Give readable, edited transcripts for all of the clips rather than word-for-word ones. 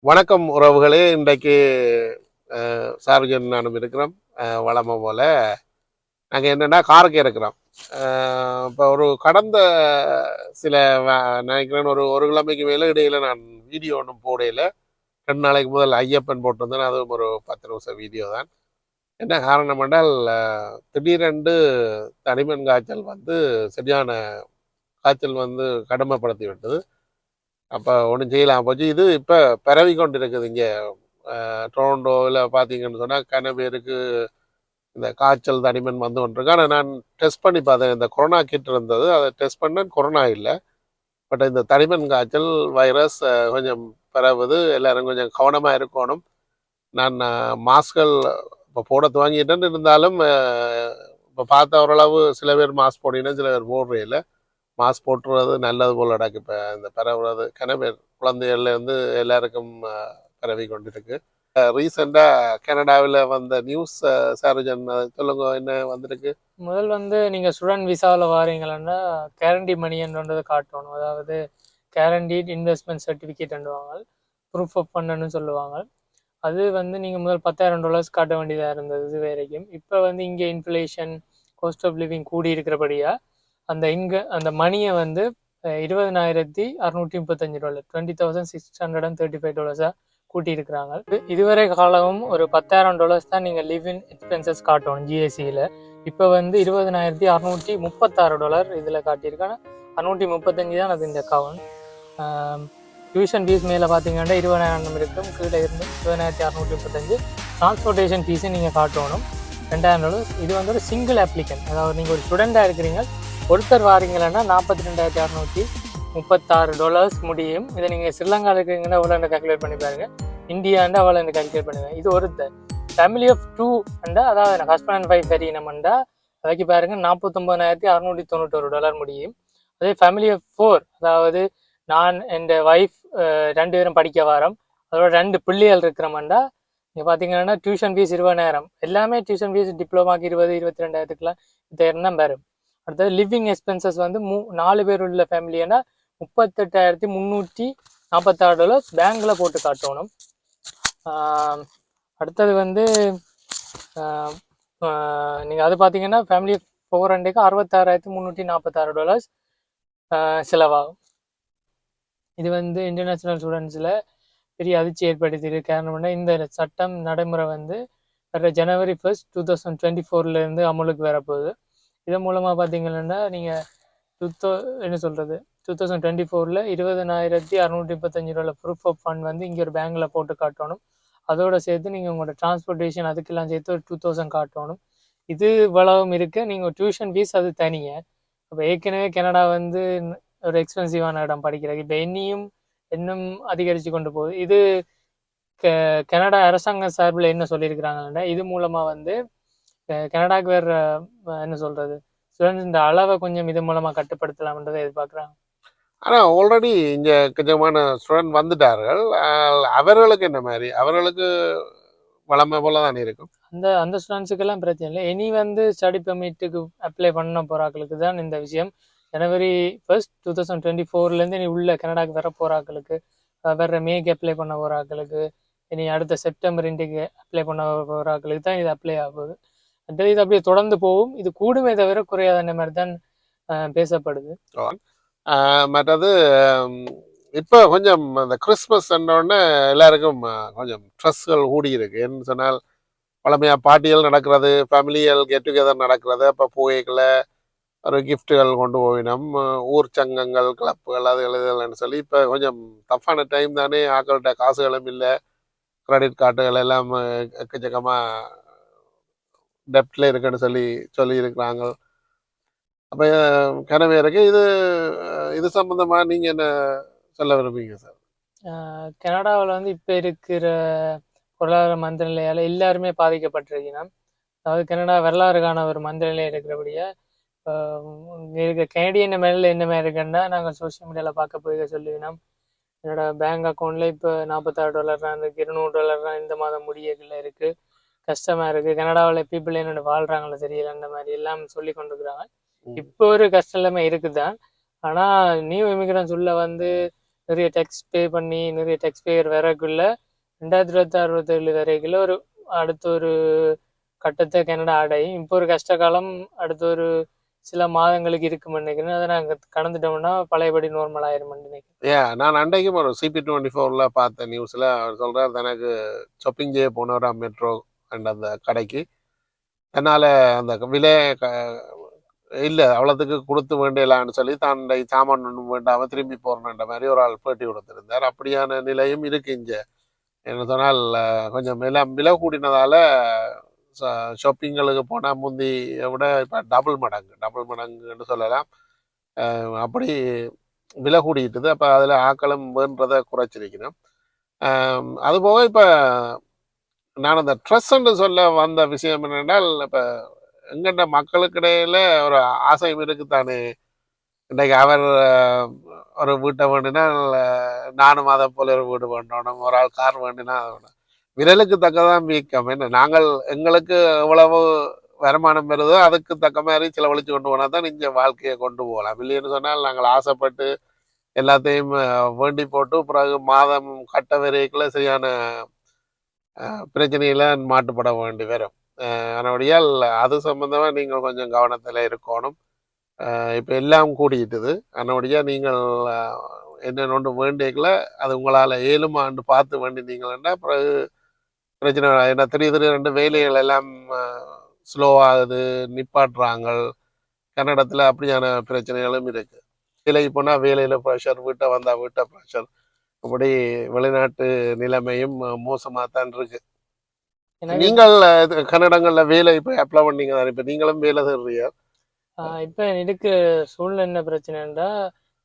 வணக்கம் உறவுகளே. இன்றைக்கு சார்ஜன் நானும் இருக்கிறோம். வளமை போல நாங்கள் என்னென்னா காருக்கு இருக்கிறோம். இப்போ ஒரு கடந்த சில நினைக்கிறேன் ஒரு கிழமைக்கு மேலே இடையில நான் வீடியோ ஒன்றும் போடையில் 2 நாளைக்கு முதல் ஐயப்பன் போட்டிருந்தேன். அதுவும் ஒரு 10 நிமிஷம் வீடியோ தான். என்ன காரணம் என்றால் திடீரென்று தடிமன் காய்ச்சல் வந்து சரியான காய்ச்சல் வந்து கடுமைப்படுத்தி விட்டது. அப்போ ஒன்றும் செய்யலாம் போச்சு. இது இப்போ பரவி கொண்டு இருக்குது. இங்கே டொரண்டோவில் பார்த்தீங்கன்னு சொன்னால் கன பேருக்கு இந்த காய்ச்சல் தடிமன் வந்து கொண்டிருக்கு. ஆனால் நான் டெஸ்ட் பண்ணி பார்த்தேன். இந்த கொரோனா கிட் இருந்தது, அதை டெஸ்ட் பண்ணேன், கொரோனா இல்லை. பட் இந்த தடிமன் காய்ச்சல் வைரஸ் கொஞ்சம் பரவுது. எல்லோரும் கொஞ்சம் கவனமாக இருக்கணும். நான் மாஸ்கள் இப்போ போட துவங்கிட்டேன்னு இருந்தாலும் இப்போ பார்த்த ஓரளவு சில பேர் மாஸ்க் போடினா சில பேர் போடுறே இல்லை. மாஸ்க் போட்டுறது நல்லது போல் நடக்கு. இப்போ இந்த பரவுறது கனவேர் குழந்தைகள்லேருந்து எல்லாருக்கும் பரவி கொண்டிருக்கு. ரீசெண்டாக கனடாவில் வந்த நியூஸ் சார்ஜன் சொல்லுங்க, என்ன வந்திருக்கு? முதல் வந்து நீங்கள் ஸ்டூடெண்ட் விசாவில் வாரீங்கன்னா கேரண்டி மணின்றதை காட்டணும். அதாவது கேரண்டீட் இன்வெஸ்ட்மெண்ட் சர்டிஃபிகேட் வாங்க, ப்ரூஃப் ஆஃப் ஃபண்டுன்னு சொல்லுவாங்க. அது வந்து நீங்கள் முதல் $10,000 காட்ட வேண்டியதாக இருந்தது இது வரைக்கும். இப்போ வந்து இங்கே இன்ஃப்ளேஷன், காஸ்ட் ஆஃப் லிவிங் கூடி இருக்கிறபடியாக அந்த மணியை வந்து $20,635, $20,635 கூட்டியிருக்கிறாங்க. இதுவரை காலமும் ஒரு $10,000 தான் நீங்கள் லிவ் இன் எக்ஸ்பென்சஸ் காட்டணும் ஜிஎஸ்சியில். இப்போ வந்து $20,636 இதில் காட்டியிருக்காங்க. 635 தான் அது இந்த அக்கௌண்ட். டியூஷன் ஃபீஸ் மேலே பார்த்தீங்கன்னா 20,000 இருக்கும், கீழே இருந்து 20,635. டிரான்ஸ்போர்ட்டேஷன் ஃபீஸை நீங்கள் காட்டணும் $2,000. இது வந்து ஒரு சிங்கிள் அப்ளிகன்ட், அதாவது நீங்கள் ஒரு ஸ்டூடெண்டாக இருக்கிறீங்க, ஒருத்தர் வாரீங்கன்னா $42,636 முடியும். இதை நீங்கள் ஸ்ரீலங்கா இருக்கிறீங்கன்னா அவ்வளோ கால்குலேட் பண்ணி பாருங்க, இந்தியாண்டா அவ்வளோ கால்குலேட் பண்ணுவேன். இது ஒருத்தர். ஃபேமிலி ஆஃப் 2 அதாவது எனக்கு ஹஸ்பண்ட் அண்ட் ஒய்ஃப் வரையினம்ண்டா அதுக்கு பாருங்க $49,691 முடியும். அதே ஃபேமிலி ஆஃப் 4, அதாவது நான் என் ஒய்ஃப் 2 பேரும் படிக்க வரோம், அதோட 2 பிள்ளைகள் இருக்கிறோம்டா நீங்கள் பார்த்தீங்கன்னா டியூஷன் ஃபீஸ் 20,000, எல்லாமே டியூஷன் ஃபீஸ் டிப்ளமாக்கு 20,000-22,000 தான் வரும். அடுத்தது லிவிங் எக்ஸ்பென்சஸ் வந்து 4 பேர் உள்ள ஃபேமிலின்னா $38,346 பேங்க்ல போட்டு காட்டணும். அடுத்தது வந்து நீங்கள் அது பார்த்தீங்கன்னா ஃபேமிலி 4 $66,346 செலவாகும். இது வந்து இன்டர்நேஷ்னல் ஸ்டூடெண்ட்ஸில் பெரிய அதிர்ச்சி ஏற்படுத்தியிருக்கு. காரணம்னா இந்த சட்டம் நடைமுறை வந்து வர January 1, 2024 அமலுக்கு வரப்போகுது. இதன் மூலமாக பார்த்தீங்கன்னா நீங்கள் 2024 $20,635 ப்ரூஃப் ஆஃப் ஃபண்ட் வந்து இங்கே ஒரு பேங்க்கில் போட்டு காட்டணும். அதோட சேர்த்து நீங்கள் உங்களோட டிரான்ஸ்போர்ட்டேஷன் அதுக்கெல்லாம் சேர்த்து ஒரு 2,000 காட்டணும். இது இவ்வளவும் இருக்கு. நீங்கள் டியூஷன் ஃபீஸ் அது தனிங்க. அப்போ ஏற்கனவே கனடா வந்து ஒரு எக்ஸ்பென்சிவான இடம் படிக்கிறது. இப்போ இன்னும் அதிகரித்து கொண்டு போகுது. இது கனடா அரசாங்க சார்பில் என்ன சொல்லியிருக்கிறாங்கன்னா, இது மூலமாக வந்து கனடாக்கு வேற என்ன சொல்றது, ஸ்டூடெண்ட்ஸ் இந்த அளவை கொஞ்சம் இது மூலமாக கட்டுப்படுத்தலாம்ன்றதை எதிர்பார்க்குறாங்க. ஆனால் ஆல்ரெடி இங்கே கொஞ்சமான ஸ்டூடெண்ட் வந்துட்டார்கள். அவர்களுக்கு என்ன மாதிரி, அவர்களுக்கு வளமை போல தான் இருக்கும். அந்த ஸ்டூடெண்ட்ஸுக்கெல்லாம் பிரச்சனை இல்லை. இனி வந்து ஸ்டடி பெர்மிட்டுக்கு அப்ளை பண்ண போகிறாக்களுக்கு தான் இந்த விஷயம். January 1, 2024 இனி உள்ள கனடாக்கு வர போகிறாக்களுக்கு, வர்ற மேக்கு அப்ளை பண்ண போகிறாக்களுக்கு, இனி அடுத்த செப்டம்பர் இன்றைக்கு அப்ளை பண்ண போகிறாக்களுக்கு தான் இது அப்ளை ஆகுது. இது அப்படியே தொடர்ந்து போகும். இது கூடுமே தவிர குறையாத மாதிரி தான் பேசப்படுது. மற்றது இப்போ கொஞ்சம் இந்த கிறிஸ்மஸ் உடனே எல்லாருக்கும் கொஞ்சம் ட்ரெஸ்கள் கூடி இருக்கு. என்ன சொன்னால் பழமையாக பார்ட்டிகள் நடக்கிறது, ஃபேமிலிகள் கெட் டுகெதர் நடக்கிறது. அப்போ போய்களை ஒரு கிஃப்ட்டுகள் கொண்டு போயினோம், ஊர் சங்கங்கள் கிளப்புகள் அது எழுதுகள்னு சொல்லி. இப்போ கொஞ்சம் டஃப்பான டைம் தானே, ஆக்கள்கிட்ட காசுகளும் இல்லை, கிரெடிட் கார்டுகள் எல்லாம் எக்கச்சக்கமாக டெப்டில் இருக்குன்னு சொல்லியிருக்கிறாங்க. அப்போ கனவே இருக்கு. இது சம்மந்தமாக நீங்கள் என்ன சொல்ல விரும்புவீங்க சார்? கனடாவில் வந்து இப்போ இருக்கிற பொருளாதார மந்த நிலையால் எல்லாருமே பாதிக்கப்பட்டிருக்கணும். அதாவது கனடா வரலாறுக்கான ஒரு மந்த நிலை இருக்கிறபடியா இருக்க கனடியன் மேல என்ன மாதிரி இருக்குன்னா, நாங்கள் சோஷியல் மீடியாவில் பார்க்க போய் சொல்லுவினோம், என்னோட பேங்க் அக்கௌண்ட்ல இப்போ $46 தான் இருக்குது, $200 இந்த மாதம் முடியக்குள்ள இருக்குது, கஷ்டமாக இருக்குது, கனடாவில் பீப்புள் என்னோட வாழ்கிறாங்களோ தெரியல, அந்த மாதிரி எல்லாம் சொல்லி கொண்டிருக்கிறாங்க. இப்போ ஒரு கஷ்டம் எல்லாமே இருக்குதான். ஆனால் நியூ இமிகிரன்ஸ் உள்ள வந்து நிறைய டேக்ஸ் பே பண்ணி நிறைய டேக்ஸ் பேயர் வரக்குள்ள 2026-27 வரைக்குள்ள ஒரு அடுத்த ஒரு கட்டத்தை கனடா அடையும். இப்போ ஒரு கஷ்ட காலம் அடுத்த ஒரு சில மாதங்களுக்கு இருக்குமென்னு நினைக்கிறேன். அதை நாங்கள் கடந்துட்டோம்னா பழையபடி நார்மல் ஆயிருமென்னு நினைக்கிறேன். நான் அன்றைக்கும் ஒரு CP24 பார்த்த நியூஸில் அவர் சொல்கிறார் தனக்கு ஷாப்பிங் செய்ய போனவரா மெட்ரோ அண்ட் அந்த கடைக்கு அதனால் அந்த விலை இல்லை அவ்வளோத்துக்கு கொடுத்து வேண்டியலான்னு சொல்லி தான் சாமான் ஒன்றும் வேண்டாமல் திரும்பி போகிறேன்ற மாதிரி ஒரு ஆள் பேட்டி கொடுத்துருந்தார். அப்படியான நிலையும் இருக்குது இங்கே. என்ன சொன்னால் கொஞ்சம் விலை கூடினதால் ஷாப்பிங்களுக்கு போனால் முந்தியை விட இப்போ டபுள் மடங்குன்னு சொல்லலாம். அப்படி விலை கூடிக்கிட்டுது. அப்போ அதில் ஆக்களும் வேன்றதை குறைச்சிருக்கணும். அதுபோக இப்போ நான் அந்த ட்ரெஸ்ன்னு சொல்ல வந்த விஷயம் என்னென்றால் இப்போ எங்கள்கிட்ட மக்களுக்கு இடையில ஒரு ஆசையும் இருக்குத்தானே. இன்றைக்கு அவர் ஒரு வீட்டை வேண்டினா நானும் அதை போல ஒரு வீடு வேண்டணும், ஒரு ஆள் கார் வேண்டினா விரலுக்கு தக்கதான் வீக்கம். என்ன நாங்கள் எங்களுக்கு எவ்வளவு வருமானம் வருதோ அதுக்கு தக்க மாதிரி செலவழிச்சு கொண்டு போனால் தான் இங்கே வாழ்க்கையை கொண்டு போகலாம். இல்லைன்னு சொன்னால் நாங்கள் ஆசைப்பட்டு எல்லாத்தையும் வேண்டி போட்டு பிறகு மாதம் கட்ட வரைக்குள்ள சரியான பிரச்சனையில மாட்டுப்பட வேண்டி வரும். அதனுடையால் அது சம்பந்தமாக நீங்கள் கொஞ்சம் கவனத்தில் இருக்கணும். இப்போ எல்லாம் கூடிட்டுது. அதனுடைய நீங்கள் என்னென்ன ஒன்று வேண்டியக்கல அது உங்களால் ஏழுமாண்டு பார்த்து வேண்டினீங்கன்னா பிறகு பிரச்சனை ஏன்னா திடீர்னு வேலைகள் எல்லாம் ஸ்லோவாகுது, நிப்பாட்டுறாங்க. கன்னடத்தில் அப்படியான பிரச்சனைகளும் இருக்குது. வேலைக்கு போனால் வேலையில் ப்ரெஷர், வீட்டை வந்தால் வீட்டை ப்ரெஷர், அப்படி வெளிநாட்டு நிலைமையும் மோசமாக தான் இருக்கு. நீங்கள் கன்னடங்களில் வேலை இப்போ அப்ளை பண்ணீங்க தானே, இப்போ நீங்களும் வேலை தேடுறீங்க. இப்போ இதுக்கு சூழ்நிலை என்ன பிரச்சனைண்டா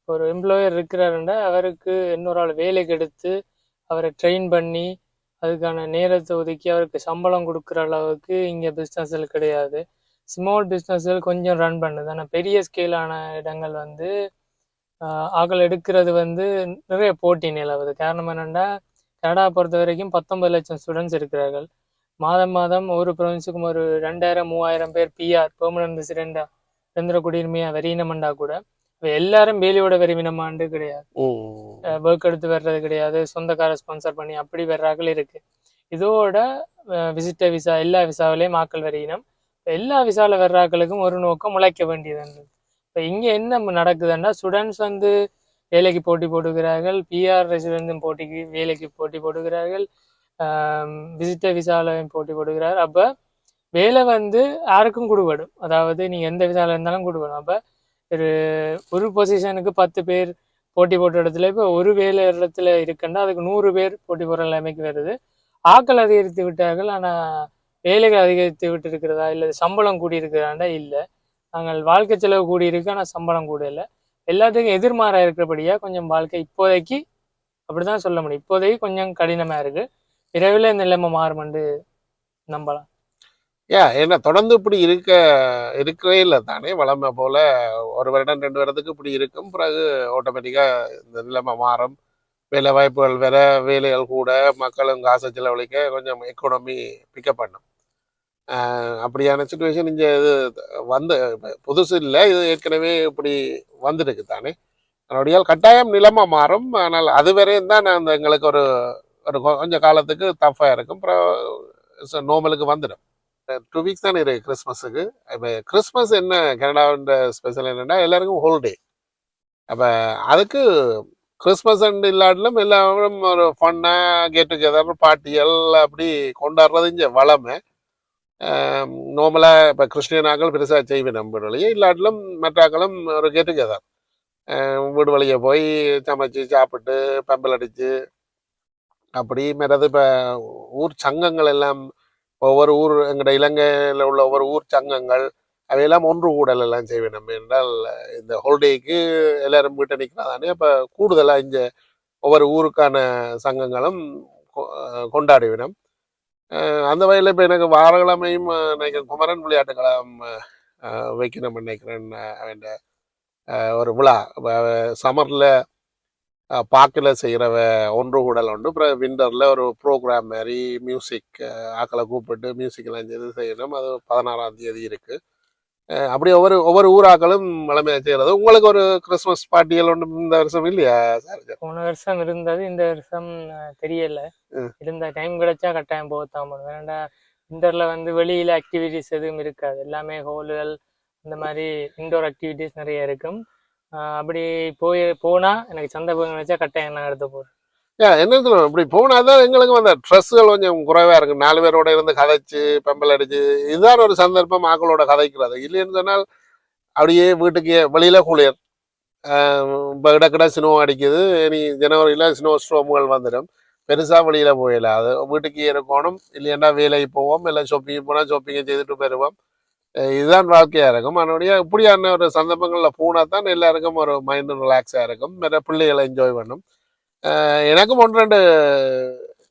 ஒரு எம்ப்ளாயர் இருக்கிறாருண்டா அவருக்கு இன்னொரு ஆள் வேலைக்கு எடுத்து அவரை ட்ரெயின் பண்ணி அதுக்கான நேரத்தை ஒதுக்கி அவருக்கு சம்பளம் கொடுக்குற அளவுக்கு இங்கே பிஸ்னஸ்கள் கிடையாது. ஸ்மால் பிஸ்னஸ்கள் கொஞ்சம் ரன் பண்ணுது. ஆனால் பெரிய ஸ்கேலான இடங்கள் வந்து ஆக்கள் எடுக்கிறது வந்து நிறைய போட்டி நிலவுது. காரணம் என்னென்னா கனடா பொறுத்த வரைக்கும் 19 லட்சம் ஸ்டூடெண்ட்ஸ் இருக்கிறார்கள். மாதம் மாதம் ஒரு ப்ரொவின்ஸுக்கும் ஒரு 2000-3000 பேர் பிஆர் பெர்மனன்ட் ரெசிடெண்டா சுதந்திர குடியுரிமையா வரியினம்ண்டா கூட எல்லாரும் வேலையோட வரிவினமாண்டு கிடையாது. ஒர்க் எடுத்து வர்றது கிடையாது, சொந்தக்கார ஸ்பான்சர் பண்ணி அப்படி வர்றாக்கள் இருக்கு. இதோட விசிட்டர் விசா எல்லா விசாவிலையும் ஆக்கள் வரியினம். எல்லா விசாவில் வர்றாக்களுக்கும் ஒரு நோக்கம் உழைக்க வேண்டியது. இப்போ இங்கே என்ன நடக்குதுன்னா ஸ்டூடெண்ட்ஸ் வந்து வேலைக்கு போட்டி போட்டுக்கிறார்கள், பிஆர் ரெசிடென்ட்டும் வேலைக்கு போட்டி போட்டுக்கிறார்கள், விசிட்டர் விசாலையும் போட்டி போட்டுக்கிறார்கள். அப்போ வேலை வந்து யாருக்கும் கொடுபடும். அதாவது நீங்கள் எந்த விசாவில் இருந்தாலும் கொடுபடும். அப்போ ஒரு பொசிஷனுக்கு 10 பேர் போட்டி போட்ட இடத்துல இப்போ ஒரு வேலை இடத்துல இருக்குன்னா அதுக்கு 100 பேர் போட்டி போடுற நிலைமைக்கு வருது. ஆக்கள் அதிகரித்து விட்டார்கள், ஆனால் வேலைகள் அதிகரித்து விட்டு இருக்கிறதா இல்லை சம்பளம் கூடி இருக்கிறாண்டா இல்லை. நாங்கள் வாழ்க்கை செலவு கூடி இருக்கு, ஆனால் சம்பளம் கூட இல்லை. எல்லாத்துக்கும் எதிர்மாறாக இருக்கிறபடியா கொஞ்சம் வாழ்க்கை இப்போதைக்கு அப்படிதான் சொல்ல முடியும். இப்போதைக்கு கொஞ்சம் கடினமாக இருக்கு. விரைவில் இந்த நிலைமை மாறுமென்று நம்பலாம். ஏன்னா தொடர்ந்து இப்படி இருக்கவே இல்லை தானே. வளமை போல ஒரு வருடம் 2 வருடத்துக்கு இப்படி இருக்கும், பிறகு ஆட்டோமேட்டிக்காக இந்த நிலைமை மாறும். வேலை வாய்ப்புகள் வேற, வேலைகள் கூட, மக்களும் காசை செலவழிக்க கொஞ்சம் எக்கனாமி பிக்கப் பண்ணும். அப்படியான சுச்சுவேஷன் இங்கே இது வந்து புதுசு இல்லை, இது ஏற்கனவே இப்படி வந்துருக்கு தானே. அதனுடைய கட்டாயம் நிலைமை மாறும். ஆனால் அது வரையும் தான் அந்த எங்களுக்கு ஒரு ஒரு கொஞ்சம் காலத்துக்கு டஃப்பாக இருக்கும், அப்புறம் நார்மலுக்கு வந்துடும். 2 வீக்ஸ் தான் இருக்கு கிறிஸ்மஸுக்கு. இப்போ கிறிஸ்மஸ் என்ன கனடாவின் ஸ்பெஷல் என்னென்னா எல்லாருக்கும் ஹோல்டே. அப்போ அதுக்கு கிறிஸ்மஸ் அண்ட் இல்லாட்டிலும் எல்லாரும் ஒரு ஃபன்னாக கெட் டுகெதர் பார்ட்டிகள் அப்படி கொண்டாடுறது இங்கே வளமை. நார்மலாக இப்போ கிறிஸ்டியனாக்கள் பெருசாக செய்வேன் நம்பர்களையே, இல்லாட்டிலும் மற்றாக்களும் ஒரு கெட் டுகெதர் வீடு வழியை போய் சமைச்சு சாப்பிட்டு பம்பல் அடித்து அப்படி மற்றது. இப்போ ஊர் சங்கங்கள் எல்லாம் ஒவ்வொரு ஊர் எங்கள்ட இலங்கையில் உள்ள ஒவ்வொரு ஊர் சங்கங்கள் அவையெல்லாம் ஒன்று கூடல் எல்லாம் செய்வேன் நம்ம. என்றால் இந்த ஹோல்டேக்கு எல்லாரும் வீட்டை நிற்கிறாதானே. அப்போ கூடுதலாக இங்கே ஒவ்வொரு ஊருக்கான சங்கங்களும் கொண்டாடுவினோம். அந்த வகையில் இப்போ எனக்கு வாரக்கிழமையும் நினைக்கிறேன் குமரன் விளையாட்டு கழகம் வைக்கணும் நினைக்கிறேன். அவன் ஒரு விழா சம்மரில் பார்க்கில் செய்கிறவ ஒன்று கூடல் உண்டு. அப்புறம் விண்டரில் ஒரு ப்ரோக்ராம் மாதிரி மியூசிக் ஆக்களை கூப்பிட்டு மியூசிக்கெல்லாம் செய்து செய்யணும். அது 16ஆம் தேதி இருக்குது. அப்படி ஒவ்வொரு ஒவ்வொரு ஊராக்களும் வளமையாக செய்கிறது. உங்களுக்கு ஒரு கிறிஸ்மஸ் பார்ட்டிகள் ஒன்றும் இந்த வருஷம் இல்லையா சார்? போன வருஷம் இருந்தது, இந்த வருஷம் தெரியல. இருந்த டைம் கிடைச்சா கட்டாயம் போகத்தான் பண்ணுவேன். ஏன்னா இன்டர்ல வந்து வெளியில ஆக்டிவிட்டிஸ் எதுவும் இருக்காது, எல்லாமே ஹோல்கள் இந்த மாதிரி இன்டோர் ஆக்டிவிட்டிஸ் நிறைய இருக்கும். அப்படி போனா எனக்கு சந்தர்ப்பம் கிடைச்சா கட்டாயம் நான் எடுத்து போறேன். என்ன சொல்லுவோம், இப்படி போனாதான் எங்களுக்கு அந்த ட்ரெஸ்ஸுகள் கொஞ்சம் குறைவா இருக்கு. 4 பேரோட இருந்து கதைச்சு பெம்பல் அடிச்சு இதுதான் ஒரு சந்தர்ப்பம் ஆக்களோட கதைக்கிறது. இல்லைன்னு சொன்னால் அப்படியே வீட்டுக்கு வெளியில குளிர். இப்போ இடக்கிட ஸ்னோ அடிக்குது. இனி ஜனவரியில் ஸ்னோ ஸ்ட்ரோம்கள் வந்துடும். பெருசாக வெளியில் போயிடல. அது வீட்டுக்கு இருக்கணும். இல்லைன்னா வேலைக்கு போவோம், இல்லை ஷாப்பிங் போனால் ஷாப்பிங்கை செய்துட்டு போயிடுவோம். இதுதான் வாழ்க்கையாக இருக்கும். அதனுடைய இப்படியான ஒரு சந்தர்ப்பங்களில் போனால் தான் எல்லாருக்கும் ஒரு மைண்டு ரிலாக்ஸாக இருக்கும். வேற பிள்ளைகளை என்ஜாய் பண்ணும். எனக்கும் 1-2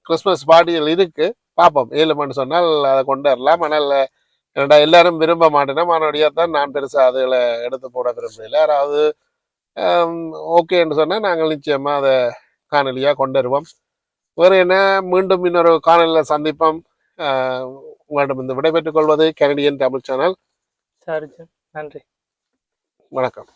கிறிஸ்மஸ் பார்ட்டிகள் இருக்கு. பார்ப்போம், 7 சொன்னால் அதை கொண்டு வரலாம். ஆனால் என்னடா எல்லாரும் விரும்ப மாட்டேன்னா மறுபடியாக தான் நான் பெருசாக அதுகளை எடுத்து போட விரும்பல. யாராவது ஓகேன்னு சொன்னால் நாங்கள் நிச்சயமாக அதை காணொலியாக கொண்டு வருவோம். வேறு என்ன, மீண்டும் இன்னொரு காணொலியில் சந்திப்போம். உங்களிடம் இந்த விடைபெற்றுக் கொள்வது கனடியன் தமிழ் சேனல். சரி, நன்றி, வணக்கம்.